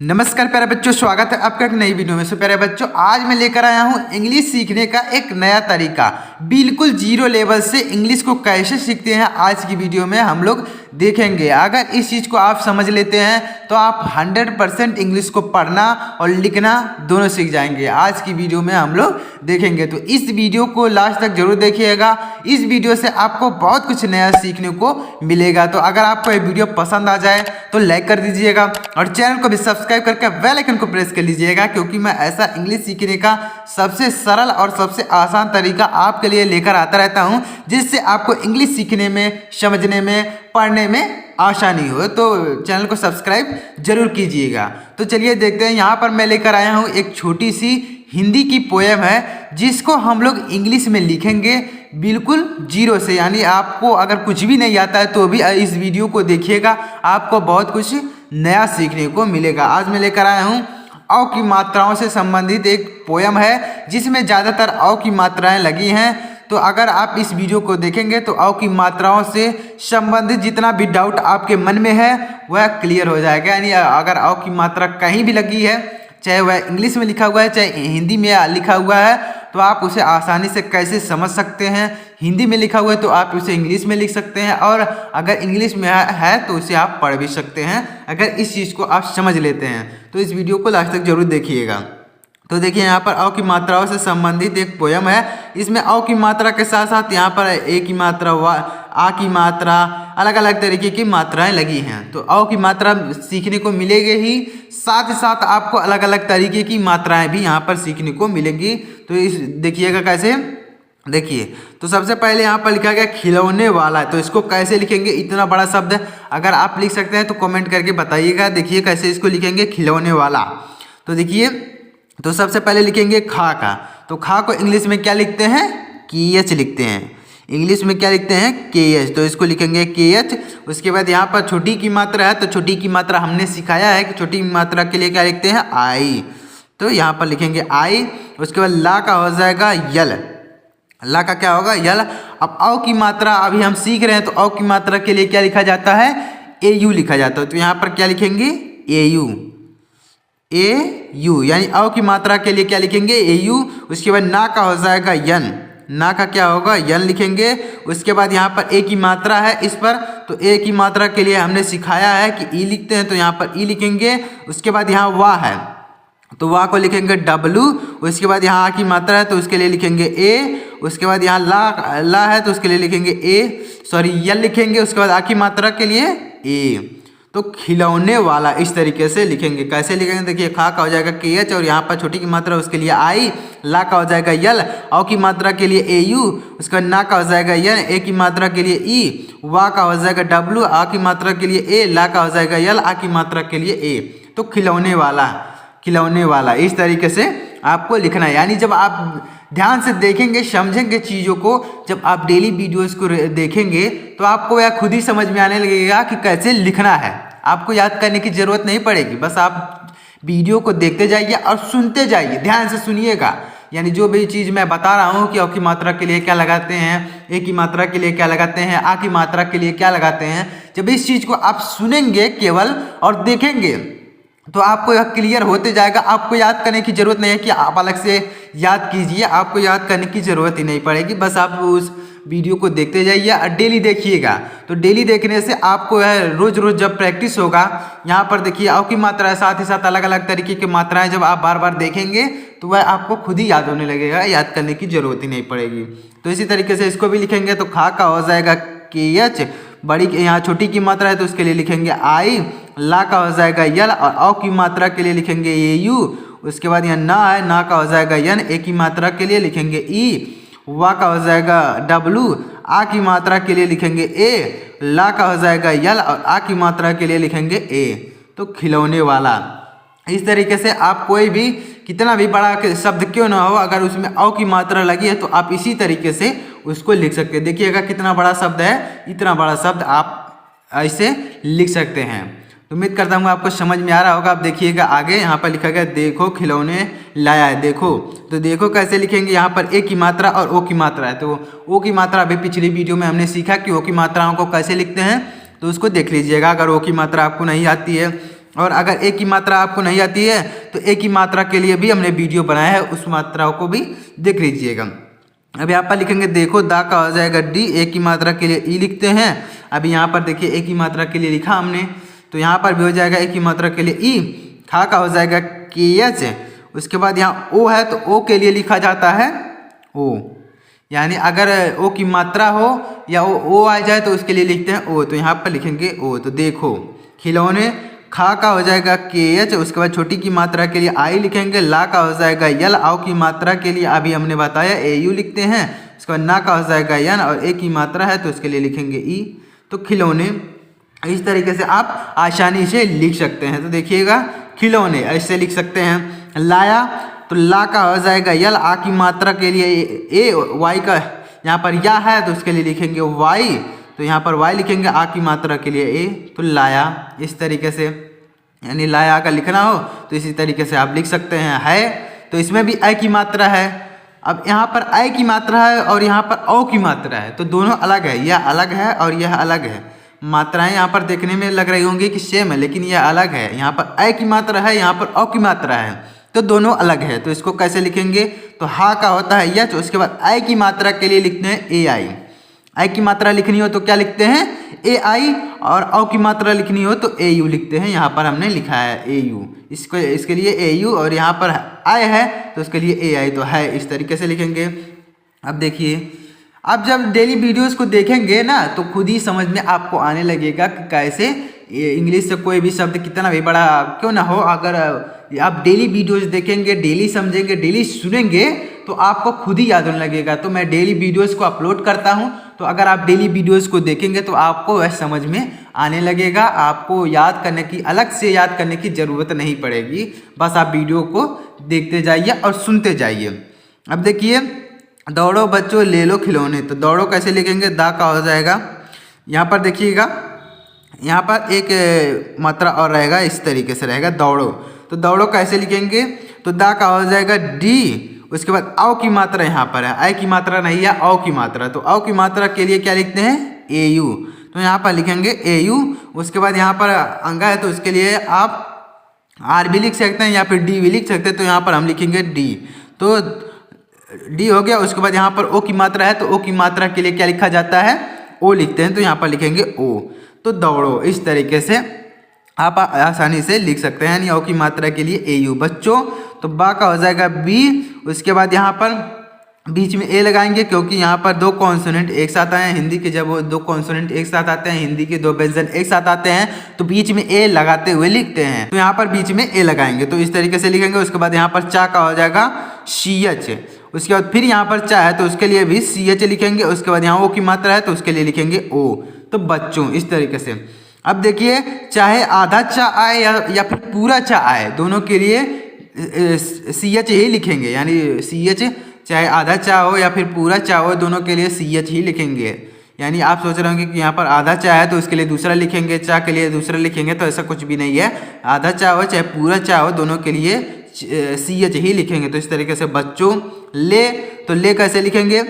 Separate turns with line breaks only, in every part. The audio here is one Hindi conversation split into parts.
नमस्कार प्यारे बच्चों, स्वागत है आपका एक नई वीडियो में। प्यारे बच्चों, आज मैं लेकर आया हूँ इंग्लिश सीखने का एक नया तरीका। बिल्कुल जीरो लेवल से इंग्लिश को कैसे सीखते हैं आज की वीडियो में हम लोग देखेंगे। अगर इस चीज़ को आप समझ लेते हैं तो आप 100% इंग्लिश को पढ़ना और लिखना दोनों सीख जाएंगे। आज की वीडियो में हम लोग देखेंगे, तो इस वीडियो को लास्ट तक जरूर देखिएगा। इस वीडियो से आपको बहुत कुछ नया सीखने को मिलेगा। तो अगर आपको ये वीडियो पसंद आ जाए तो लाइक कर दीजिएगा और चैनल को भी सब्सक्राइब करके बेल आइकन को प्रेस कर लीजिएगा, क्योंकि मैं ऐसा इंग्लिश सीखने का सबसे सरल और सबसे आसान तरीका आपके लिए लेकर आता रहता हूं, जिससे आपको इंग्लिश सीखने में, समझने में, पढ़ने में आसानी हो। तो चैनल को सब्सक्राइब जरूर कीजिएगा। तो चलिए देखते हैं। यहाँ पर मैं लेकर आया हूँ एक छोटी सी हिंदी की पोएम है, जिसको हम लोग इंग्लिश में लिखेंगे बिल्कुल जीरो से। यानी आपको अगर कुछ भी नहीं आता है तो भी इस वीडियो को देखिएगा, आपको बहुत कुछ नया सीखने को मिलेगा। आज मैं लेकर आया हूँ अ की मात्राओं से संबंधित एक पोएम है, जिसमें ज़्यादातर अ की मात्राएं लगी हैं। तो अगर आप इस वीडियो को देखेंगे तो अ की मात्राओं से संबंधित जितना भी डाउट आपके मन में है वह क्लियर हो जाएगा। यानी अगर अ की मात्रा कहीं भी लगी है, चाहे वह इंग्लिश में लिखा हुआ है चाहे हिंदी में लिखा हुआ है, तो आप उसे आसानी से कैसे समझ सकते हैं। हिंदी में लिखा हुआ है तो आप उसे इंग्लिश में लिख सकते हैं, और अगर इंग्लिश में है तो उसे आप पढ़ भी सकते हैं, अगर इस चीज़ को आप समझ लेते हैं। तो इस वीडियो को लास्ट तक जरूर देखिएगा। तो देखिए, यहाँ पर अ की मात्राओं से संबंधित एक पोयम है। इसमें अ की मात्रा के साथ साथ यहाँ पर ए की मात्रा, आ की मात्रा, अलग अलग तरीके की मात्राएं लगी हैं। तो अ की मात्रा सीखने को मिलेगी ही, साथ ही साथ आपको अलग अलग तरीके की मात्राएं भी यहाँ पर सीखने को मिलेंगी। तो इस देखिएगा कैसे। देखिए, तो सबसे पहले यहाँ पर लिखा गया खिलौने वाला। तो इसको कैसे लिखेंगे, इतना बड़ा शब्द अगर आप लिख सकते हैं तो कमेंट करके बताइएगा। देखिए कैसे इसको लिखेंगे, खिलौने वाला। तो देखिए, तो सबसे पहले लिखेंगे खा का। तो खा को इंग्लिश में क्या लिखते हैं, KH लिखते हैं। इंग्लिश में क्या लिखते हैं, KH। तो इसको लिखेंगे KH। उसके बाद यहाँ पर छोटी की मात्रा है, तो छोटी की मात्रा हमने सिखाया है कि छोटी मात्रा के लिए क्या लिखते हैं, I। तो यहाँ पर लिखेंगे I। उसके बाद ला का हो जाएगा यल। ला का क्या होगा, यल। अब अ की मात्रा अभी हम सीख रहे हैं, तो अ की मात्रा के लिए क्या लिखा जाता है, AU लिखा जाता है। तो यहाँ पर क्या लिखेंगे, AU। यानी अ की मात्रा के लिए क्या लिखेंगे, AU। उसके बाद ना का हो जाएगा यन। ना का क्या होगा, यन लिखेंगे। उसके बाद यहाँ पर ए की मात्रा है इस पर, तो ए की मात्रा के लिए हमने सिखाया है कि ई लिखते हैं, तो यहाँ पर ई लिखेंगे। उसके बाद यहाँ वाह है, तो वाह को लिखेंगे W। उसके बाद यहाँ आ की मात्रा है तो उसके लिए लिखेंगे A। उसके बाद यहाँ ला है तो उसके लिए लिखेंगे यल लिखेंगे। उसके बाद आ की मात्रा के लिए A। तो खिलौने वाला इस तरीके से लिखेंगे। कैसे लिखेंगे, देखिए, खा का हो जाएगा KH, और यहाँ पर छोटी की मात्रा उसके लिए I। ला का हो जाएगा यल। अ की मात्रा के लिए AU। उसके बाद ना का हो जाएगा यन। ए की मात्रा के लिए E। वाह का हो जाएगा W। आ की मात्रा के लिए A। ला का हो जाएगा यल। आ की मात्रा के लिए A। तो खिलौने वाला इस तरीके से आपको लिखना है। यानी जब आप ध्यान से देखेंगे, समझेंगे चीज़ों को, जब आप डेली वीडियोस को देखेंगे तो आपको यह खुद ही समझ में आने लगेगा कि कैसे लिखना है। आपको याद करने की ज़रूरत नहीं पड़ेगी, बस आप वीडियो को देखते जाइए और सुनते जाइए, ध्यान से सुनिएगा। यानी जो भी चीज़ मैं बता रहा हूँ कि अ की मात्रा के लिए क्या लगाते हैं, ए की मात्रा के लिए क्या लगाते हैं, आ की मात्रा के लिए क्या लगाते हैं, जब इस चीज़ को आप सुनेंगे केवल और देखेंगे तो आपको यह क्लियर होते जाएगा। आपको याद करने की ज़रूरत नहीं है कि आप अलग से याद कीजिए, आपको याद करने की ज़रूरत ही नहीं पड़ेगी। बस आप उस वीडियो को देखते जाइए और डेली देखिएगा। तो डेली देखने से आपको यह रोज़ जब प्रैक्टिस होगा, यहाँ पर देखिए अ की मात्रा है, साथ ही साथ अलग अलग तरीके की मात्राएं जब आप बार बार देखेंगे तो वह आपको खुद ही याद होने लगेगा, याद करने की ज़रूरत ही नहीं पड़ेगी। तो इसी तरीके से इसको भी लिखेंगे। तो खा का हो जाएगा KH। बड़ी यहाँ छोटी की मात्रा है तो उसके लिए लिखेंगे I। ला का हो जाएगा यल, और अ की मात्रा के लिए लिखेंगे AU। उसके बाद यहाँ ना है, ना का हो जाएगा यन। ए की मात्रा के लिए लिखेंगे E। वाह का हो जाएगा W। आ की मात्रा के लिए लिखेंगे A। ला का हो जाएगा यल, और आ की मात्रा के लिए लिखेंगे A। तो खिलौने वाला। इस तरीके से आप कोई भी कितना भी बड़ा शब्द क्यों ना हो, अगर उसमें अ की मात्रा लगी है तो आप इसी तरीके से उसको लिख सकते हैं। देखिएगा कितना बड़ा शब्द है, इतना बड़ा शब्द आप ऐसे लिख सकते हैं। तो उम्मीद करता हूँ आपको समझ में आ रहा होगा। आप देखिएगा आगे, यहाँ पर लिखा गया देखो खिलौने लाया है। देखो, तो देखो कैसे लिखेंगे, यहाँ पर ए की मात्रा और ओ की मात्रा है। तो ओ की मात्रा अभी पिछली वीडियो में हमने सीखा कि ओ की मात्राओं को कैसे लिखते हैं, तो उसको देख लीजिएगा अगर ओ की मात्रा आपको नहीं आती है। और अगर ए की मात्रा आपको नहीं आती है तो ए की मात्रा के लिए भी हमने वीडियो बनाया है, उस मात्राओं को भी देख लीजिएगा। अब यहाँ पर लिखेंगे देखो दा का हो जाएगा डी, ए की मात्रा के लिए ई लिखते हैं। अभी यहाँ पर देखिए ए की मात्रा के लिए लिखा हमने, तो यहाँ पर भी हो जाएगा ए की मात्रा के लिए ई। खा का हो जाएगा के एच, उसके बाद यहाँ ओ है तो ओ के लिए लिखा जाता है ओ, यानी अगर ओ की मात्रा हो या ओ आ जाए तो उसके लिए लिखते हैं ओ, तो यहाँ पर लिखेंगे ओ। तो देखो खिलौने, खा का हो जाएगा के एच, उसके बाद छोटी की मात्रा के लिए आई लिखेंगे। ला का हो जाएगा यल, आओ की मात्रा के लिए अभी हमने बताया ए यू लिखते हैं। उसके बाद ना का हो जाएगा यन, और ए की मात्रा है तो उसके लिए लिखेंगे ई। तो खिलौने इस तरीके से आप आसानी से लिख सकते हैं। तो देखिएगा खिलौने ऐसे लिख सकते हैं। लाया तो ला का हो जाएगा यल, आ की मात्रा के लिए ए, वाई का यहाँ पर या है तो उसके लिए लिखेंगे वाई, तो यहाँ पर वाई लिखेंगे। आ की मात्रा के लिए ए, तो लाया। इस तरीके से यानी लाया का लिखना हो तो इसी तरीके से आप लिख सकते हैं। है तो इसमें भी ए की मात्रा है। अब यहाँ पर ए की मात्रा है और यहाँ पर ओ की मात्रा है, तो दोनों अलग है, यह अलग है और यह अलग है। मात्राएं यहाँ पर देखने में लग रही होंगी कि सेम है, लेकिन यह अलग है। यहाँ पर ए की मात्रा है, यहाँ पर ओ की मात्रा है, तो दोनों अलग है। तो इसको कैसे लिखेंगे, तो हा का होता है यच, उसके बाद ए की मात्रा के लिए लिखते हैं ए आई। आई की मात्रा लिखनी हो तो क्या लिखते हैं ए आई, और औ की मात्रा लिखनी हो तो ए यू लिखते हैं। यहाँ पर हमने लिखा है ए यू, इसके लिए ए यू, और यहाँ पर आई है तो उसके लिए ए आई, तो है इस तरीके से लिखेंगे। अब देखिए, आप जब डेली वीडियोस को देखेंगे ना तो खुद ही समझ में आपको आने लगेगा कि कैसे इंग्लिश से कोई भी शब्द कितना भी बड़ा क्यों ना हो, अगर आप डेली वीडियोस देखेंगे, डेली समझेंगे, डेली सुनेंगे तो आपको खुद ही याद होने लगेगा। तो मैं डेली वीडियोस को अपलोड करता हूं, तो अगर आप डेली वीडियोस को देखेंगे तो आपको वह समझ में आने लगेगा। आपको याद करने की, अलग से याद करने की ज़रूरत नहीं पड़ेगी, बस आप वीडियो को देखते जाइए और सुनते जाइए। अब देखिए, दौड़ो बच्चों ले लो खिलौने, तो दौड़ो कैसे लिखेंगे, दा का हो जाएगा। यहाँ पर देखिएगा, यहाँ पर एक मात्रा और रहेगा, इस तरीके से रहेगा दौड़ो। तो दौड़ो कैसे लिखेंगे, तो दा का हो जाएगा डी, उसके बाद आओ की मात्रा यहाँ पर है, आई की मात्रा नहीं है, आओ की मात्रा। तो आओ की मात्रा के लिए क्या लिखते हैं ए यू, तो यहाँ पर लिखेंगे ए यू। उसके बाद यहाँ पर अंगा है तो उसके लिए आप आर भी लिख सकते हैं या फिर डी भी लिख सकते हैं, तो यहाँ पर हम लिखेंगे डी। तो डी हो गया। उसके बाद यहाँ पर ओ की मात्रा है तो ओ की मात्रा के लिए क्या लिखा जाता है ओ लिखते हैं, तो यहाँ पर लिखेंगे ओ। तो दौड़ो इस तरीके से आप आसानी से लिख सकते हैं, यानी ओ की मात्रा के लिए ए यू। बच्चों तो बा का हो जाएगा बी, उसके बाद यहाँ पर बीच में ए लगाएंगे क्योंकि यहाँ पर दो कॉन्सोनेंट एक साथ आए हैं। हिंदी के जब दो कॉन्सोनेंट एक साथ आते हैं, हिंदी के दो व्यंजन एक साथ आते हैं तो बीच में ए लगाते हुए लिखते हैं, तो यहाँ पर बीच में ए लगाएंगे, तो इस तरीके से लिखेंगे। उसके बाद यहाँ पर चा का हो जाएगा सी एच, उसके बाद फिर यहाँ पर चा है तो उसके लिए भी सी एच लिखेंगे। उसके बाद यहाँ ओ की मात्रा है तो उसके लिए लिखेंगे ओ। तो बच्चों इस तरीके से। अब देखिए, चाहे आधा चा आए या फिर पूरा चा आए, दोनों के लिए सी एच ही लिखेंगे, यानी सी एच चाहे आधा चा हो या फिर पूरा चा हो, दोनों के लिए सी एच ही लिखेंगे। यानी आप सोच रहे होंगे कि यहाँ पर आधा चा है तो उसके लिए दूसरा लिखेंगे, चा के लिए दूसरा लिखेंगे, तो ऐसा कुछ भी नहीं है। आधा चा हो चाहे पूरा चा हो, दोनों के लिए सी एच ही लिखेंगे। तो इस तरीके से बच्चों, ले तो ले कैसे लिखेंगे,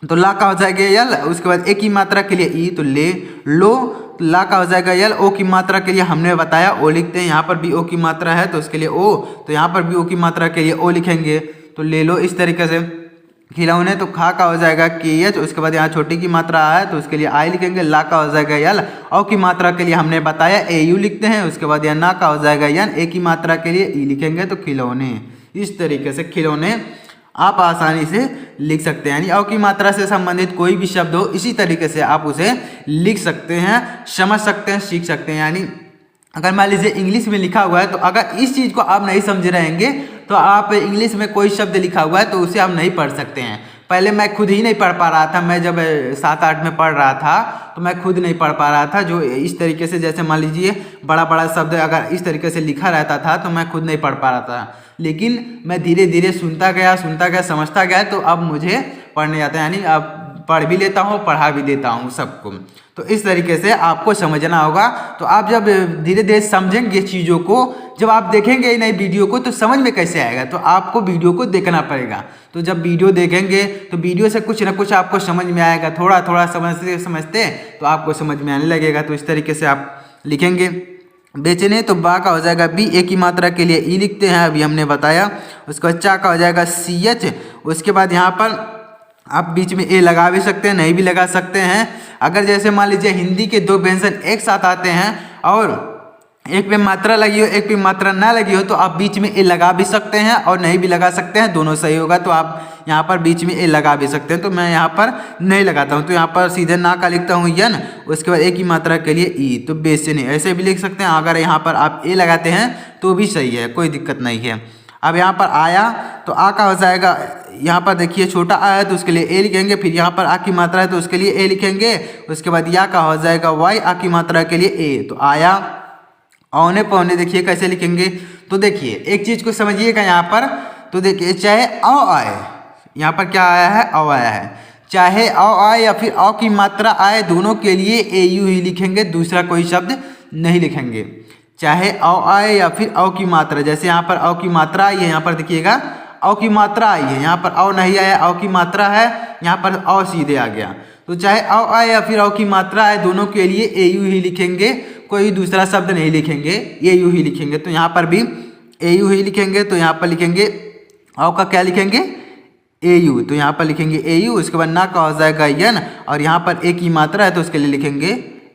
तो ला का हो जाएगा यल, उसके बाद ए की मात्रा के लिए ई, तो ले। लो तो ला का हो जाएगा यल, ओ की मात्रा के लिए हमने बताया ओ लिखते हैं। यहाँ पर भी ओ की मात्रा है तो उसके लिए ओ, तो यहाँ पर भी ओ की मात्रा के लिए ओ लिखेंगे, तो ले लो इस तरीके से। खिलौने तो खा का हो जाएगा के एच, उसके बाद यहाँ छोटी की मात्रा है तो उसके लिए आई लिखेंगे। ला का हो जाएगा यल, औ की मात्रा के लिए हमने बताया ए यू लिखते हैं। उसके बाद यहाँ ना का हो जाएगा यन, ए की मात्रा के लिए ई लिखेंगे। तो खिलौने इस तरीके से खिलौने आप आसानी से लिख सकते हैं, यानी औ की मात्रा से संबंधित कोई भी शब्द हो इसी तरीके से आप उसे लिख सकते हैं, समझ सकते हैं, सीख सकते हैं। यानी अगर मान लीजिए इंग्लिश में लिखा हुआ है तो अगर इस चीज़ को आप नहीं समझ रहेंगे तो आप इंग्लिश में कोई शब्द लिखा हुआ है तो उसे आप नहीं पढ़ सकते हैं। पहले मैं खुद ही नहीं पढ़ पा रहा था, मैं जब 7-8 में पढ़ रहा था तो मैं खुद नहीं पढ़ पा रहा था। जो इस तरीके से, जैसे मान लीजिए बड़ा बड़ा शब्द अगर इस तरीके से लिखा रहता था तो मैं खुद नहीं पढ़ पा रहा था, लेकिन मैं धीरे धीरे सुनता गया, समझता गया, तो अब मुझे पढ़ने आता है। यानी अब पढ़ भी लेता हूँ, पढ़ा भी देता हूँ सबको। तो इस तरीके से आपको समझना होगा। तो आप जब धीरे धीरे समझेंगे चीज़ों को, जब आप देखेंगे नई वीडियो को तो समझ में कैसे आएगा, तो आपको वीडियो को देखना पड़ेगा। तो जब वीडियो देखेंगे तो वीडियो से कुछ ना कुछ आपको समझ में आएगा, थोड़ा थोड़ा समझते समझते तो आपको समझ में आने लगेगा। तो इस तरीके से आप लिखेंगे। बेचने तो बा का हो जाएगा बी, ए की मात्रा के लिए ई लिखते हैं, अभी हमने बताया। उसके बाद चा का हो जाएगा सी एच। उसके बाद यहाँ पर आप बीच में ए लगा भी सकते हैं, नहीं भी लगा सकते हैं। अगर जैसे मान लीजिए हिंदी के दो व्यंजन एक साथ आते हैं और एक पे मात्रा लगी हो एक पे मात्रा ना लगी हो तो आप बीच में ए लगा भी सकते हैं और नहीं भी लगा सकते हैं, दोनों सही होगा। तो आप यहाँ पर बीच में ए लगा भी सकते हैं, तो मैं यहाँ पर नहीं लगाता हूँ। तो यहाँ पर सीधे ना का लिखता हूँ यन, उसके बाद ए की मात्रा के लिए ई, तो बेचने ऐसे भी लिख सकते हैं। अगर यहाँ पर आप ए लगाते हैं तो भी सही है, कोई दिक्कत नहीं है। अब यहाँ पर आया तो आ का हो जाएगा, यहाँ पर देखिए छोटा आ है तो उसके लिए ए लिखेंगे, फिर यहाँ पर आ की मात्रा है तो उसके लिए ए लिखेंगे। उसके बाद या का हो जाएगा वाई, आ की मात्रा के लिए ए, तो आया। औने पौने देखिए कैसे लिखेंगे, तो देखिए एक चीज़ को समझिएगा यहाँ पर, तो देखिए चाहे औ आए, यहाँ पर क्या आया है औ आया है, चाहे औ आए या फिर औ की मात्रा आए, दोनों के लिए ए यू ही लिखेंगे, दूसरा कोई शब्द नहीं लिखेंगे। चाहे औ आए या फिर औ की मात्रा, जैसे यहाँ पर औ की मात्रा आई है, यहाँ पर देखिएगा औ की मात्रा आई है, यहाँ पर औ नहीं आया, औ की मात्रा है, यहाँ पर औ सीधे आ गया। तो चाहे औ आए या फिर औ की मात्रा आए, दोनों के लिए ए यू ही लिखेंगे, कोई दूसरा शब्द नहीं लिखेंगे, ए यू ही लिखेंगे। तो यहाँ पर भी ए यू ही लिखेंगे, तो यहाँ पर लिखेंगे औ का क्या लिखेंगे ए यू, तो यहाँ पर लिखेंगे ए यू। उसके बाद ना का हो जाएगा यन, और यहाँ पर ए की मात्रा है तो उसके लिए लिखेंगे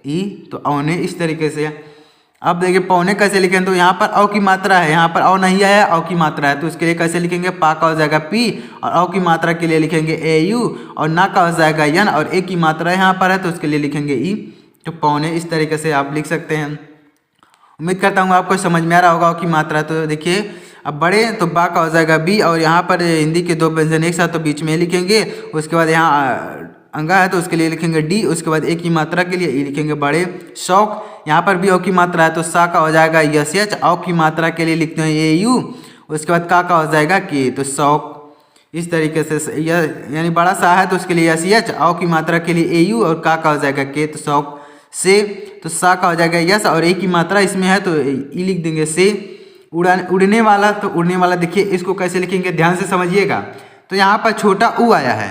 ई, तो औने इस तरीके से। अब देखिए पौने कैसे लिखेंगे, तो यहाँ पर औ की मात्रा है, यहाँ पर औ नहीं आया, औ की मात्रा है तो उसके लिए कैसे लिखेंगे, पा का हो जाएगा पी, और औ की मात्रा के लिए लिखेंगे ए यू, और ना का हो जाएगा यन, और ए की मात्रा यहाँ पर है तो उसके लिए लिखेंगे ई। तो पौने इस तरीके से आप लिख सकते हैं। उम्मीद करता हूँ आपको समझ में आ रहा होगा की मात्रा। तो देखिए अब बड़े तो बा का हो जाएगा बी, और यहाँ पर हिंदी के दो व्यंजन एक साथ तो बीच में लिखेंगे। उसके बाद यहाँ अंगा है तो उसके लिए लिखेंगे डी, उसके बाद ए की मात्रा के लिए ई लिखेंगे बड़े। शौक, यहाँ पर भी औ की मात्रा है तो सा का हो जाएगा यस एच, औ की मात्रा के लिए लिखते हैं ए यू। उसके बाद का हो जाएगा के, तो शौक। इस तरीके से यानी बड़ा सा है तो उसके लिए यस एच, औ की मात्रा के लिए ए यू, और का हो जाएगा के, तो शौक से। तो सा का हो जाएगा यस, और ए की मात्रा इसमें है तो ई लिख देंगे से। उड़ने वाला, तो उड़ने वाला देखिए इसको कैसे लिखेंगे, ध्यान से समझिएगा। तो यहाँ पर छोटा ऊ आया है,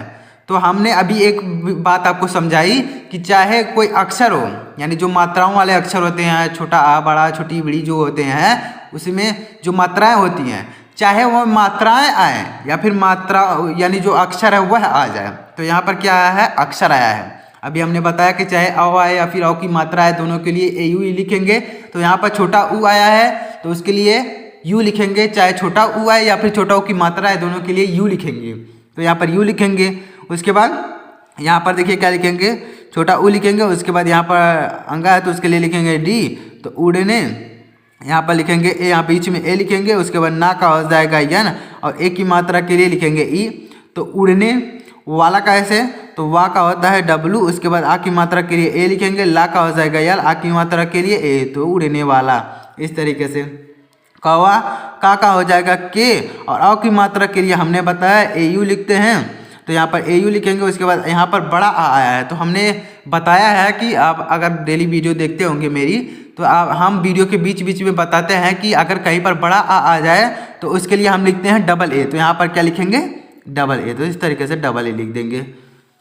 तो हमने अभी एक बात आपको समझाई कि चाहे कोई अक्षर हो, यानी जो मात्राओं वाले अक्षर होते हैं, छोटा आ, बड़ा, छोटी बड़ी जो होते हैं, उसमें जो मात्राएं होती हैं, चाहे वो मात्राएं आए या फिर मात्रा यानी जो अक्षर है वह आ जाए। तो यहाँ पर क्या आया है, अक्षर आया है। अभी हमने बताया कि चाहे औ आए या फिर औ की मात्रा है, दोनों के लिए ए यू ही लिखेंगे। तो यहाँ पर छोटा ऊ आया है तो उसके लिए यू लिखेंगे, चाहे छोटा ऊ आए या फिर छोटा ऊ की मात्रा है, दोनों के लिए यू लिखेंगे। तो यहाँ पर यू लिखेंगे। उसके बाद यहाँ पर देखिए क्या लिखेंगे, छोटा ऊ लिखेंगे। उसके बाद यहाँ पर अंगा है तो उसके लिए लिखेंगे डी, तो उड़ने, यहाँ पर लिखेंगे ए, यहाँ बीच में ए लिखेंगे। उसके बाद ना का हो जाएगा यन, और ए की मात्रा के लिए लिखेंगे ई, तो उड़ने वाला का ऐसे, तो वा का होता है डब्लू। उसके बाद आ की मात्रा के लिए ए लिखेंगे, ला का हो जाएगा यल, आ की मात्रा के लिए ए, तो उड़ने वाला। इस तरीके से कौवा, का हो जाएगा के, और औ की मात्रा के लिए हमने बताया ए यू लिखते हैं, तो यहाँ पर ए यू लिखेंगे। उसके बाद यहाँ पर बड़ा आ आया है, तो हमने बताया है कि आप अगर डेली वीडियो देखते होंगे मेरी, तो आप हम वीडियो के बीच बीच में बताते हैं कि अगर कहीं पर बड़ा आ जाए तो उसके लिए हम लिखते हैं डबल ए। तो यहाँ पर क्या लिखेंगे, डबल ए। तो इस तरीके से डबल ए लिख देंगे।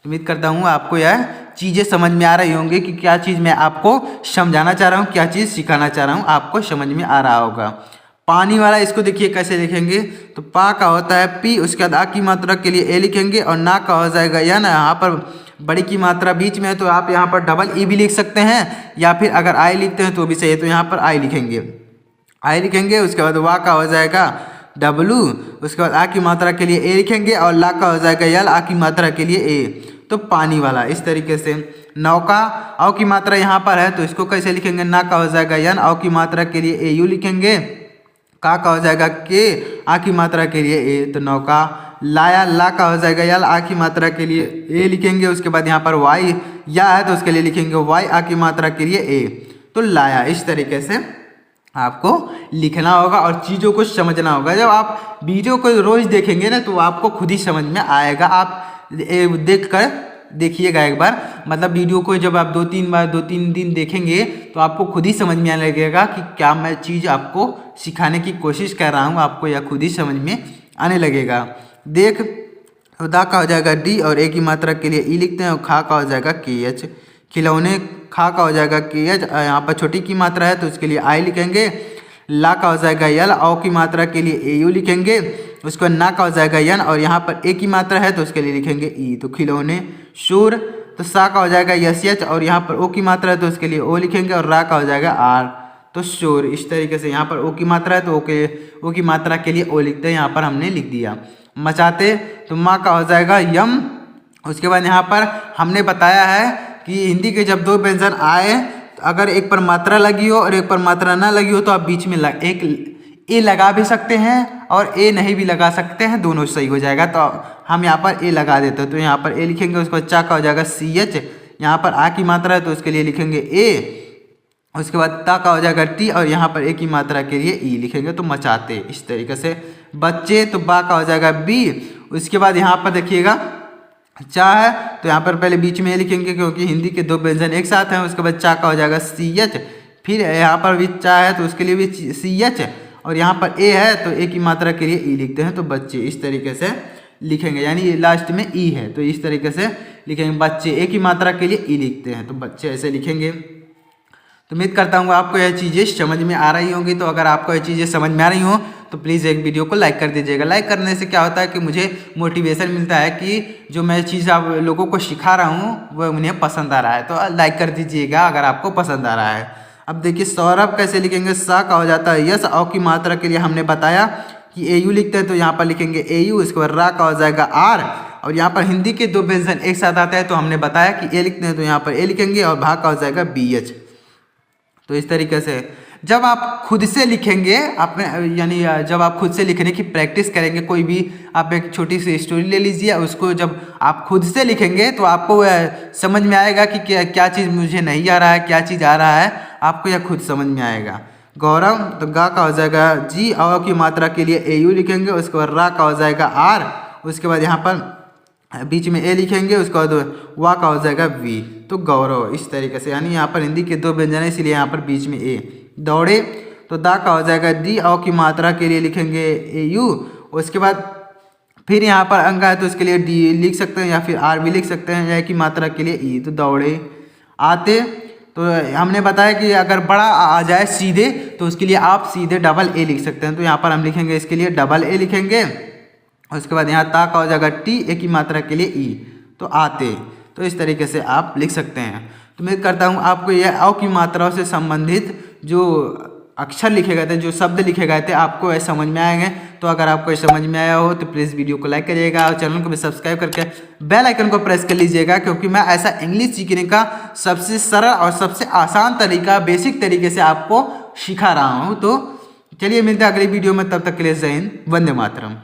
उम्मीद करता हूँ आपको यह चीज़ें समझ में आ रही होंगी कि क्या चीज़ मैं आपको समझाना चाह रहा हूँ, क्या चीज़ सिखाना चाह रहा हूँ, आपको समझ में आ रहा होगा। पानी वाला इसको देखिए कैसे लिखेंगे, तो पा का होता है पी, उसके बाद आ की मात्रा के लिए ए लिखेंगे, और ना का हो जाएगा या ना। यहाँ पर बड़ी की मात्रा बीच में है तो आप यहाँ पर डबल ई भी लिख सकते हैं, या फिर अगर आई लिखते हैं तो भी सही है। तो यहाँ पर आई लिखेंगे, आई लिखेंगे। उसके बाद वा का हो जाएगा डब्लू, उसके बाद आ की मात्रा के लिए ए लिखेंगे, और ला का हो जाएगा यल, आ की मात्रा के लिए ए, तो पानी वाला। इस तरीके से नौका, औ की मात्रा यहाँ पर है तो इसको कैसे लिखेंगे, ना का हो जाएगा यन, औ की मात्रा के लिए ए यू लिखेंगे, का हो जाएगा के, आ की मात्रा के लिए ए, तो नौका। लाया, ला का हो जाएगा यल, आ की मात्रा के लिए ए लिखेंगे। उसके बाद यहाँ पर वाई या है तो उसके लिए लिखेंगे वाई, आ की मात्रा के लिए ए, तो लाया। इस तरीके से आपको लिखना होगा और चीज़ों को समझना होगा। जब आप वीडियो को रोज़ देखेंगे ना तो आपको खुद ही समझ में आएगा। आप देख कर देखिएगा एक बार, मतलब वीडियो को जब आप 2-3 दिन देखेंगे तो आपको खुद ही समझ में आने लगेगा कि क्या मैं चीज़ आपको सिखाने की कोशिश कर रहा हूँ, आपको यह खुद ही समझ में आने लगेगा। देख, दा का हो जाएगा डी, और ए की मात्रा के लिए ई लिखते हैं, और खा का हो जाएगा के एच। खिलौने खा का हो जाएगा KH, यहाँ पर छोटी की मात्रा है तो उसके लिए I लिखेंगे। ला का हो जाएगा L, औ की मात्रा के लिए AU लिखेंगे। उसके बाद ना का हो जाएगा N, और यहाँ पर ए की मात्रा है तो उसके लिए लिखेंगे ई, तो खिलौने शूर। तो सा का हो जाएगा SH, और यहाँ पर ओ की मात्रा है तो उसके लिए ओ लिखेंगे, और रा का हो जाएगा R, तो शोर। इस तरीके से यहाँ पर ओ की मात्रा है तो ओ की मात्रा के लिए ओ लिखते हैं, यहाँ पर हमने लिख दिया। मचाते तो माँ का हो जाएगा यम। उसके बाद यहाँ पर हमने बताया है कि हिंदी के जब दो व्यंजन आए, तो अगर एक पर मात्रा लगी हो और एक पर मात्रा ना लगी हो तो आप बीच में एक ए लगा भी सकते हैं और ए नहीं भी लगा सकते हैं, दोनों सही हो जाएगा। तो हम यहाँ पर ए लगा देते हैं, तो यहाँ पर ए लिखेंगे। उसके बाद चा का हो जाएगा CH, यहाँ पर आ की मात्रा है तो उसके लिए लिखेंगे ए। उसके बाद ता का हो जाएगा टी, और यहाँ पर ए की मात्रा के लिए ई लिखेंगे, तो मचाते। इस तरीके से बच्चे तो बा का हो जाएगा बी। उसके बाद यहाँ पर देखिएगा चा है तो यहाँ पर पहले बीच में ए लिखेंगे क्योंकि हिंदी के दो व्यंजन एक साथ हैं। उसके बाद चा का हो जाएगा CH, फिर यहाँ पर भी चा है तो उसके लिए भी CH, और यहाँ पर ए है तो ए की मात्रा के लिए ई लिखते हैं, तो बच्चे। इस तरीके से लिखेंगे, यानी लास्ट में ई है तो इस तरीके से लिखेंगे बच्चे। ए की मात्रा के लिए ई लिखते हैं तो बच्चे ऐसे लिखेंगे। तो उम्मीद करता हूँ आपको यह चीज़ें समझ में आ रही होंगी। तो अगर आपको यह चीज़ें समझ में आ रही हो तो प्लीज़ एक वीडियो को लाइक कर दीजिएगा। लाइक करने से क्या होता है कि मुझे मोटिवेशन मिलता है कि जो मैं चीज़ आप लोगों को सिखा रहा हूँ वह उन्हें पसंद आ रहा है। तो लाइक कर दीजिएगा अगर आपको पसंद आ रहा है। अब देखिए सौरभ कैसे लिखेंगे, सा का हो जाता है यस, औ की मात्रा के लिए हमने बताया कि AU लिखते हैं तो यहाँ पर लिखेंगे AU। उसके बाद रा का हो जाएगा R, और यहाँ पर हिंदी के दो व्यंजन एक साथ आते हैं तो हमने बताया कि ए लिखते हैं तो यहाँ पर ए लिखेंगे, और भा का हो जाएगा BH। तो इस तरीके से जब आप खुद से लिखेंगे अपने, यानी जब आप खुद से लिखने की प्रैक्टिस करेंगे, कोई भी आप एक छोटी सी स्टोरी ले लीजिए, उसको जब आप खुद से लिखेंगे तो आपको समझ में आएगा कि क्या चीज़ मुझे नहीं आ रहा है, क्या चीज़ आ रहा है, आपको यह खुद समझ में आएगा। गौरव तो गा का हो जाएगा G, औ की मात्रा के लिए AU लिखेंगे। उसके बाद रा का हो जाएगा R, उसके बाद यहाँ पर बीच में ए लिखेंगे। उसके बाद वा का हो जाएगा V, तो गौरव। इस तरीके से, यानी यहाँ पर हिंदी के दो व्यंजन है इसलिए यहाँ पर बीच में ए। दौड़े तो दा का हो जाएगा D, औ की मात्रा के लिए लिखेंगे AU। उसके बाद फिर यहाँ पर अंग है तो उसके लिए D लिख सकते हैं या फिर R भी लिख सकते हैं, या की मात्रा के लिए ई, तो दौड़े। आते तो हमने बताया कि अगर बड़ा आ जाए सीधे तो उसके लिए आप सीधे डबल ए लिख सकते हैं, तो यहाँ पर हम लिखेंगे इसके लिए डबल ए लिखेंगे। उसके बाद यहाँ ता का हो जाएगा टी, ए की मात्रा के लिए ई, तो आते। तो इस तरीके से आप लिख सकते हैं। तो मैं करता हूँ आपको यह औ की मात्राओं से संबंधित जो अक्षर लिखे गए थे, जो शब्द लिखे गए थे, आपको ये समझ में आएंगे। तो अगर आपको ये समझ में आया हो तो प्लीज़ वीडियो को लाइक करिएगा, और चैनल को भी सब्सक्राइब करके बेल आइकन को प्रेस कर लीजिएगा, क्योंकि मैं ऐसा इंग्लिश सीखने का सबसे सरल और सबसे आसान तरीका, बेसिक तरीके से आपको सिखा रहा हूँ। तो चलिए मिलते हैं अगली वीडियो में, तब तक के लिए जय हिंद, वंदे मातरम।